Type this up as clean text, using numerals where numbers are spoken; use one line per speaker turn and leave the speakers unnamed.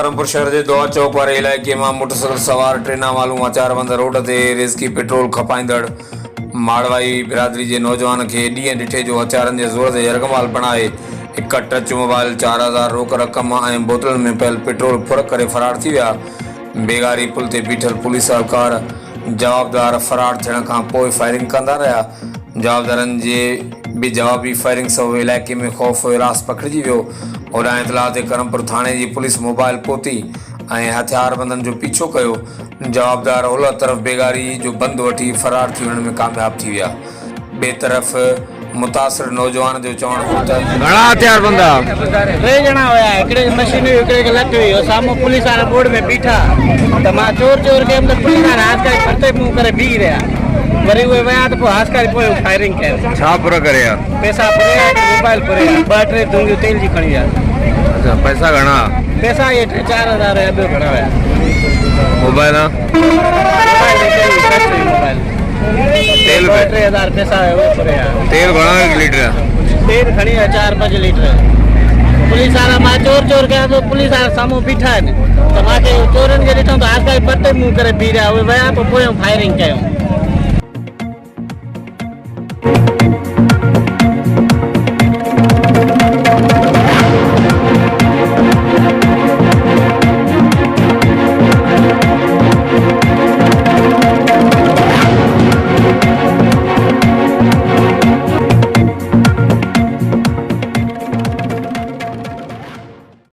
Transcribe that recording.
करमपुर शहर के दोहा चौक वारे इलाइक़े में मोटरसाइकिल सवार टे नामालूम हथियारबंद रोड ते रेज़की पेट्रोल खपाईंदड़ माड़वाई बिरादरी के नौजवान के ॾींहं ॾिठे जो हथियारनि के ज़ोर ते यरगमाल बणाए हिकु टच मोबाइल 4000 रोक रक़म ऐं बोतलनि में पियल पेट्रोल फुरक करे फरार थी विया। बेगारी पुल ते बीठल पुलिस एहलकार जवाबदार फरार थियण खां पोइ फायरिंग कंदा रहिया। जवाबदारनि जे भी जवाबी फायरिंग सबबि इलाइक़े में ख़ौफ़ रास पखिड़िजी वियो। होॾां इतलाह ते करमपुर थाणे जी पुलिस मोबाइल पोती ऐं हथियारबंदनि जो पीछो कयो। जवाबदार ओलह तरफ़ बेगारी जो बंदि वठी फरार थी वञण में कामयाब थी विया। ॿिए तरफ़ मुतासिर नौजवान जो चवणु हो त
घणा हथियारबंद
टे ॼणा हुया, हिकिड़े मशीन हुई, हिकिड़े खे लट हुई। साम्हूं पुलिस वारा बोर्ड में बीठा त मां चोर चोर कयमि त पुलिस वारा हाथकारी परते मुंहुं करे बीह रहिया। वरी उहे विया त पोइ हाथकारी पोइ फायरिंग कयनि।
छा पूरा करे या
पैसा पुरिया, मोबाइल पुरिया, 2-3 दूंगियूं तेल जी खणी विया।
अच्छा, पैसा घणा?
पैसा इहे 3-4 हज़ार ॿियो घणा हुया।
मोबाइल
तेल 2-3 हज़ार पैसा उहे पुरिया।
तेल घणा लीटर?
तेल खणी विया 4-5 लीटर। पुलिस वारा मां चोर चोर कया तो पुलिस वारा साम्हूं बीठा आहिनि त मूंखे चोरनि खे ॾिठो त हाथकारी परते मुंहुं करे बीह रहिया। उहे विया पोइ फायरिंग कयूं।